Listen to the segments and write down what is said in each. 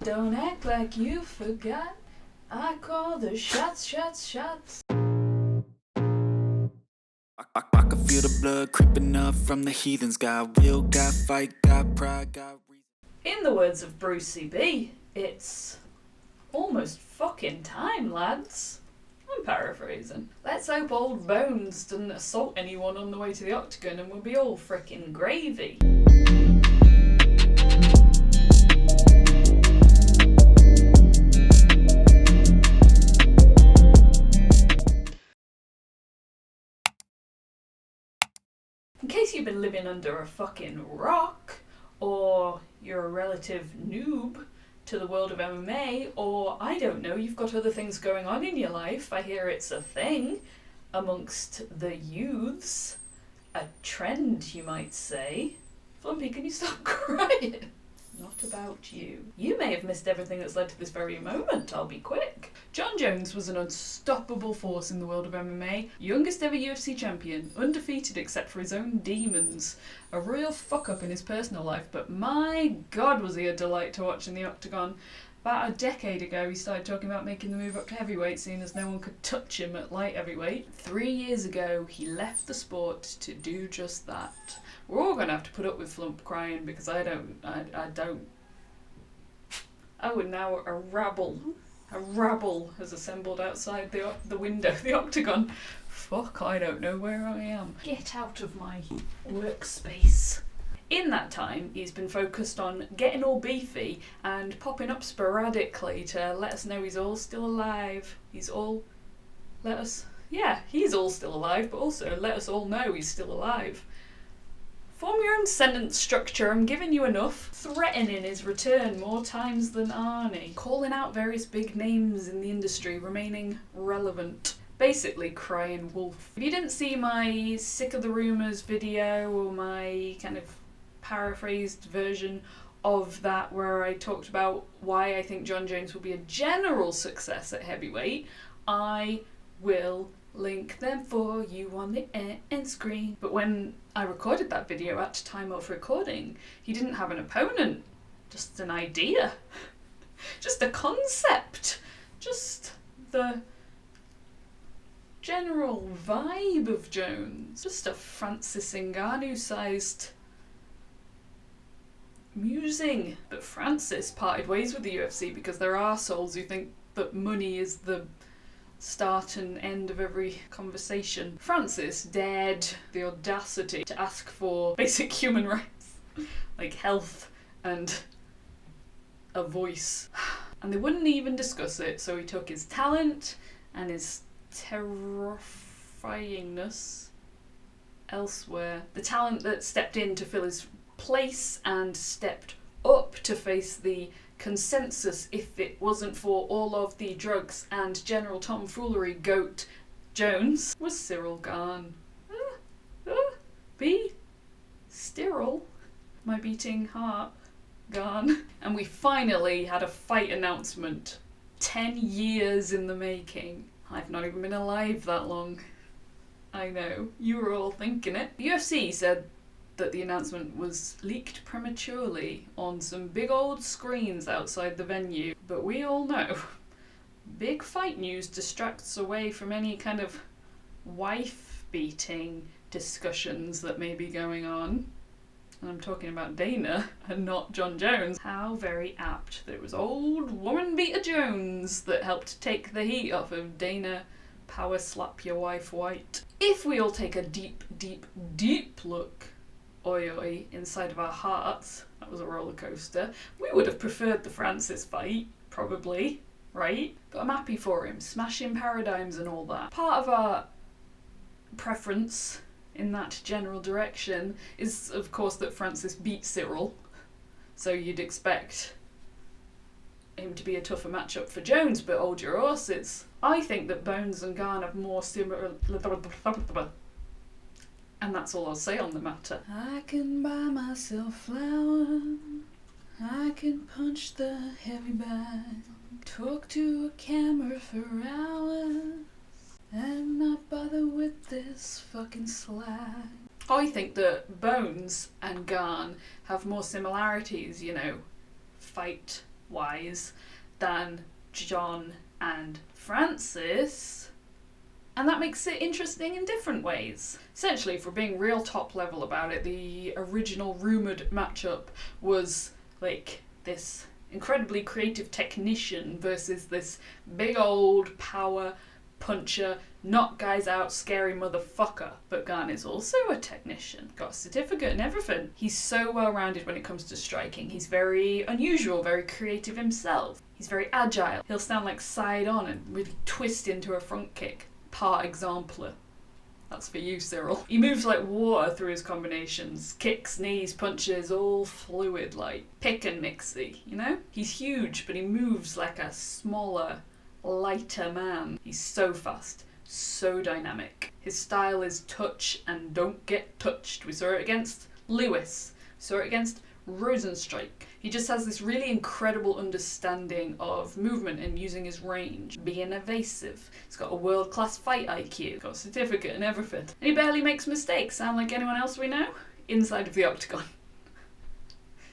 Don't act like you forgot. I call the shots, shots, shots. I can feel the blood creeping up from the heathens. Got will, got fight, got pride, got reason. In the words of Brucey B, it's almost fucking time, lads. I'm paraphrasing. Let's hope old Bones doesn't assault anyone on the way to the Octagon and we'll be all frickin' gravy. In case you've been living under a fucking rock, or you're a relative noob to the world of MMA, or I don't know, you've got other things going on in your life. I hear it's a thing amongst the youths. A trend, you might say. Flumpy, can you stop crying? Not about you. You may have missed everything that's led to this very moment, I'll be quick. Jon Jones was an unstoppable force in the world of MMA, youngest ever UFC champion, undefeated except for his own demons. A real fuck-up in his personal life, but my god was he a delight to watch in the Octagon. About a decade ago he started talking about making the move up to heavyweight, seeing as no one could touch him at light heavyweight. 3 years ago he left the sport to do just that. We're all going to have to put up with Flump crying because I don't. Oh, and now a rabble has assembled outside the window, the Octagon. Fuck, I don't know where I am. Get out of my workspace. In that time, he's been focused on getting all beefy and popping up sporadically to let us know he's all still alive. He's all still alive, but also let us all know he's still alive. Form your own sentence structure, I'm giving you enough. Threatening his return more times than Arnie. Calling out various big names in the industry, remaining relevant. Basically crying wolf. If you didn't see my Sick of the Rumours video, or my kind of paraphrased version of that where I talked about why I think Jon Jones will be a general success at heavyweight, I will link them for you on the end screen. But when I recorded that video at time of recording, he didn't have an opponent, just an idea, just a concept, just the general vibe of Jones, just a Francis Ngannou sized musing. But Francis parted ways with the UFC because there are souls who think that money is the start and end of every conversation. Francis dared the audacity to ask for basic human rights, like health and a voice. And they wouldn't even discuss it, so he took his talent and his terrifyingness elsewhere. The talent that stepped in to fill his place and stepped up to face the consensus if it wasn't for all of the drugs and general tomfoolery GOAT Jones was Cyril Gane. Be Cyril, my beating heart, Gane. And we finally had a fight announcement. 10 years in the making. I've not even been alive that long. I know, you were all thinking it. The UFC said that the announcement was leaked prematurely on some big old screens outside the venue, but we all know big fight news distracts away from any kind of wife-beating discussions that may be going on. And I'm talking about Dana and not Jon Jones. How very apt that it was old woman beater Jones that helped take the heat off of Dana power slap your wife white. If we all take a deep, deep, deep look inside of our hearts, that was a roller coaster, we would have preferred the Francis fight, probably, right? But I'm happy for him, smashing paradigms and all that. Part of our preference in that general direction is, of course, that Francis beat Cyril, so you'd expect him to be a tougher matchup for Jones, but hold your horses. I think that Bones and Gane have more similar. And that's all I'll say on the matter. I can buy myself flowers, I can punch the heavy bag, talk to a camera for hours, and not bother with this fucking slag. I think that Bones and Gane have more similarities, fight wise than Jon and Francis, and that makes it interesting in different ways. Essentially, if we're being real top level about it, the original rumoured matchup was like this incredibly creative technician versus this big old power puncher, knock guys out, scary motherfucker. But Gane is also a technician, got a certificate and everything. He's so well rounded when it comes to striking. He's very unusual, very creative himself. He's very agile. He'll stand like side on and really twist into a front kick. Par exemplar. That's for you, Cyril. He moves like water through his combinations. Kicks, knees, punches, all fluid, like pick and mixy, you know? He's huge, but he moves like a smaller, lighter man. He's so fast, so dynamic. His style is touch and don't get touched. We saw it against Lewis. We saw it against Rosenstrike. He just has this really incredible understanding of movement and using his range, being evasive. He's got a world-class fight IQ, got a certificate and everything. And he barely makes mistakes. Sound like anyone else we know? Inside of the Octagon.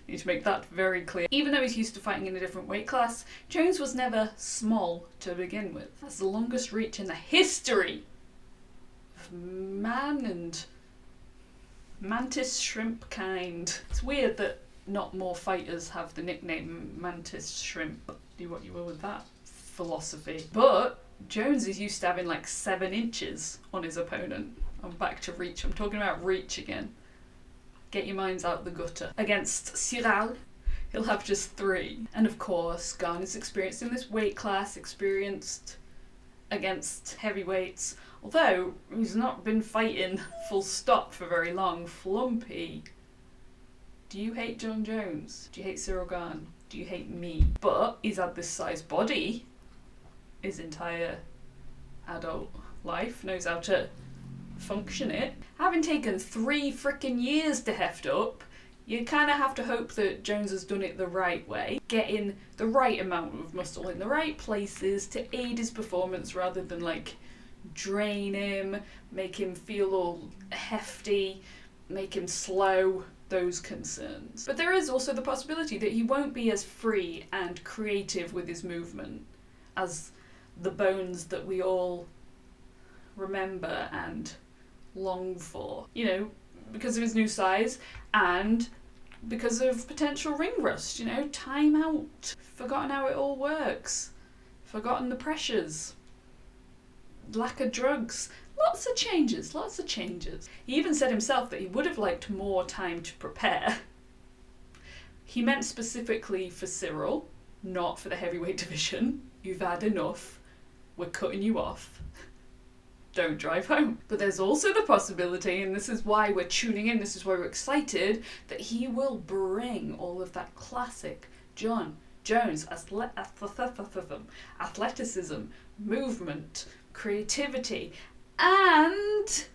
Need to make that very clear. Even though he's used to fighting in a different weight class, Jones was never small to begin with. That's the longest reach in the history of man and mantis shrimp kind. It's weird that not more fighters have the nickname mantis shrimp. Do what you will with that philosophy. But Jones is used to having like 7 inches on his opponent. I'm back to reach. I'm talking about reach again. Get your minds out the gutter. Against Ciryl, he'll have just 3. And of course, Gane is experienced in this weight class, experienced against heavyweights. Although he's not been fighting full stop for very long. Flumpy. Do you hate Jon Jones? Do you hate Ciryl Gane? Do you hate me? But he's had this size body his entire adult life, knows how to function it. Having taken 3 frickin' years to heft up, you kind of have to hope that Jones has done it the right way, getting the right amount of muscle in the right places to aid his performance rather than like drain him, make him feel all hefty, make him slow. Those concerns. But there is also the possibility that he won't be as free and creative with his movement as the bones that we all remember and long for. You know, because of his new size and because of potential ring rust, you know, time out, forgotten how it all works, forgotten the pressures, lack of drugs. Lots of changes, lots of changes. He even said himself that he would have liked more time to prepare. He meant specifically for Ciryl, not for the heavyweight division. You've had enough. We're cutting you off. Don't drive home. But there's also the possibility, and this is why we're tuning in, this is why we're excited, that he will bring all of that classic Jon Jones athleticism, movement, creativity, and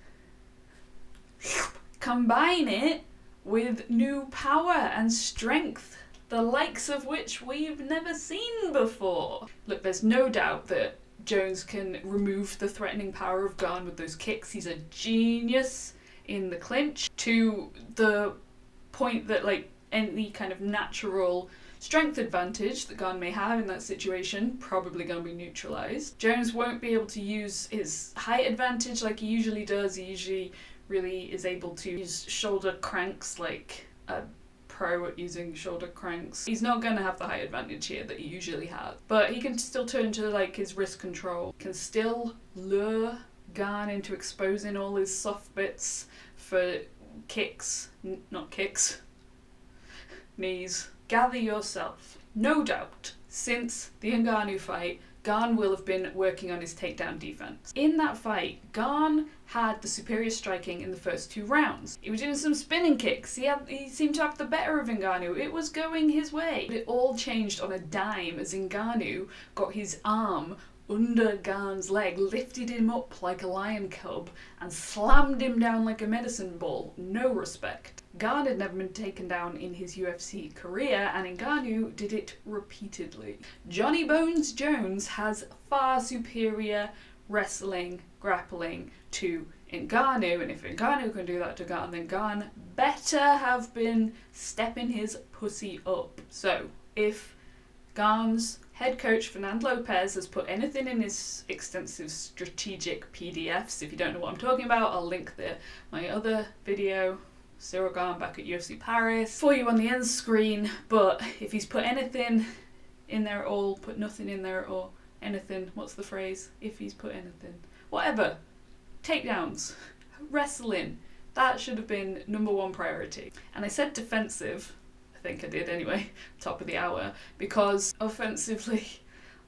combine it with new power and strength, the likes of which we've never seen before. Look, there's no doubt that Jones can remove the threatening power of Gane with those kicks. He's a genius in the clinch, to the point that like any kind of natural strength advantage that Gane may have in that situation, probably going to be neutralised. Jones won't be able to use his height advantage like he usually does. He usually really is able to use shoulder cranks like a pro at using shoulder cranks. He's not going to have the height advantage here that he usually has. But he can still turn to like his wrist control, can still lure Gane into exposing all his soft bits for kicks, not kicks, knees. Gather yourself. No doubt, since the Ngannou fight, Gane will have been working on his takedown defense. In that fight, Gane had the superior striking in the first 2 rounds. He was doing some spinning kicks. He seemed to have the better of Ngannou. It was going his way. But it all changed on a dime as Ngannou got his arm under Gane's leg, lifted him up like a lion cub, and slammed him down like a medicine ball. No respect. Gane had never been taken down in his UFC career, and Ngannou did it repeatedly. Johnny Bones Jones has far superior wrestling, grappling to Ngannou, and if Ngannou can do that to Gane, then Gane better have been stepping his pussy up. So, if Gane's head coach Fernando Lopez has put anything in his extensive strategic PDFs. If you don't know what I'm talking about, I'll link my other video, Ciryl Gane back at UFC Paris, for you on the end screen. But if he's put anything in there at all, put nothing in there or anything, what's the phrase? If he's put anything. Whatever. Takedowns. Wrestling. That should have been number one priority. And I said defensive, I think I did anyway, top of the hour, because offensively,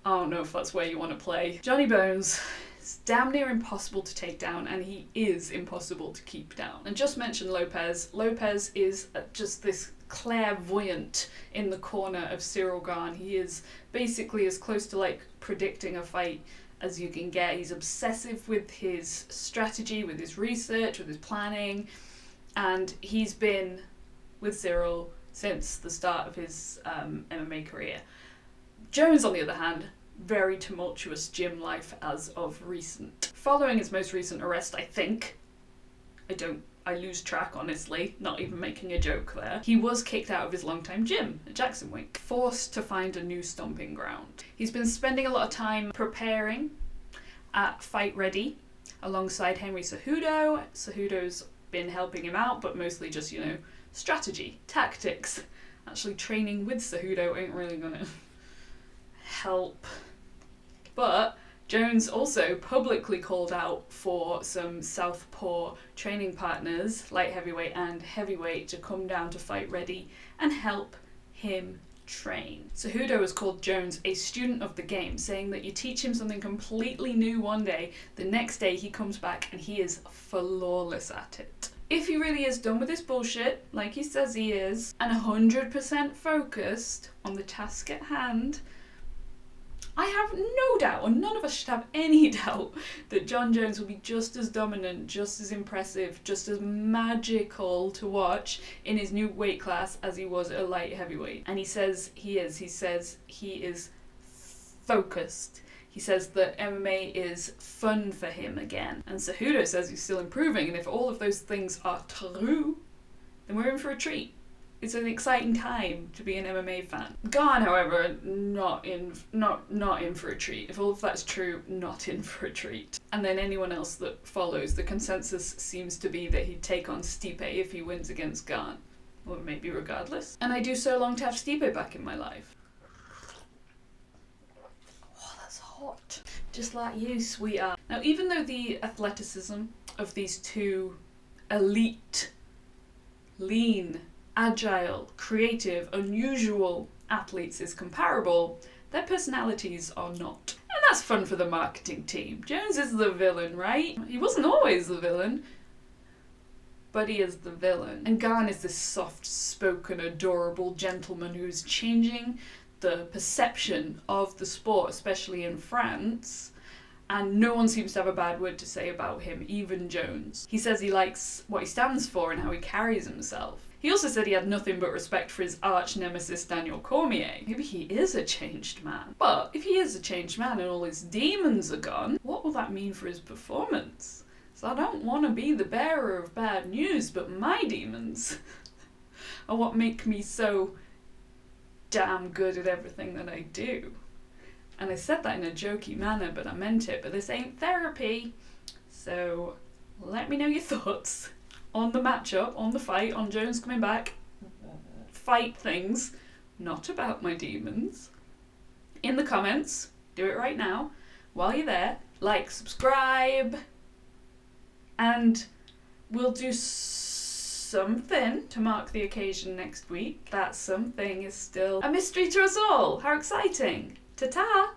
I don't know if that's where you want to play. Johnny Bones is damn near impossible to take down, and he is impossible to keep down. And just mention Lopez. Lopez is just this clairvoyant in the corner of Ciryl Gane. He is basically as close to like predicting a fight as you can get. He's obsessive with his strategy, with his research, with his planning, and he's been with Ciryl since the start of his MMA career. Jones, on the other hand, very tumultuous gym life as of recent. Following his most recent arrest, I think, I lose track, honestly, not even making a joke there. He was kicked out of his longtime gym at Jackson Wink, forced to find a new stomping ground. He's been spending a lot of time preparing at Fight Ready alongside Henry Cejudo. Cejudo's been helping him out, but mostly just, strategy, tactics. Actually training with Cejudo ain't really gonna help. But Jones also publicly called out for some southpaw training partners, light heavyweight and heavyweight, to come down to Fight Ready and help him train. Cejudo has called Jones a student of the game, saying that you teach him something completely new one day, the next day he comes back and he is flawless at it. If he really is done with this bullshit, like he says he is, and 100% focused on the task at hand, I have no doubt, and none of us should have any doubt, that Jon Jones will be just as dominant, just as impressive, just as magical to watch in his new weight class as he was at a light heavyweight. And he says he is. He says he is focused. He says that MMA is fun for him again. And Cejudo says he's still improving, and if all of those things are true, then we're in for a treat. It's an exciting time to be an MMA fan. Gane, however, not in for a treat. If all of that's true, not in for a treat. And then anyone else that follows, the consensus seems to be that he'd take on Stipe if he wins against Gane. Or maybe regardless. And I do so long to have Stipe back in my life. Oh, that's hot. Just like you, sweetheart. Now, even though the athleticism of these two elite, lean, agile, creative, unusual athletes is comparable, their personalities are not. And that's fun for the marketing team. Jones is the villain, right? He wasn't always the villain, but he is the villain. And Gane is this soft-spoken, adorable gentleman who's changing the perception of the sport, especially in France, and no one seems to have a bad word to say about him, even Jones. He says he likes what he stands for and how he carries himself. He also said he had nothing but respect for his arch nemesis Daniel Cormier. Maybe he is a changed man. But if he is a changed man and all his demons are gone, what will that mean for his performance? So I don't want to be the bearer of bad news, but my demons are what make me so damn good at everything that I do. And I said that in a jokey manner, but I meant it. But this ain't therapy. So let me know your thoughts on the matchup, on the fight, on Jones coming back, fight things, not about my demons, in the comments. Do it right now. While you're there, like, subscribe, and we'll do something to mark the occasion next week. That something is still a mystery to us all. How exciting. Ta-ta!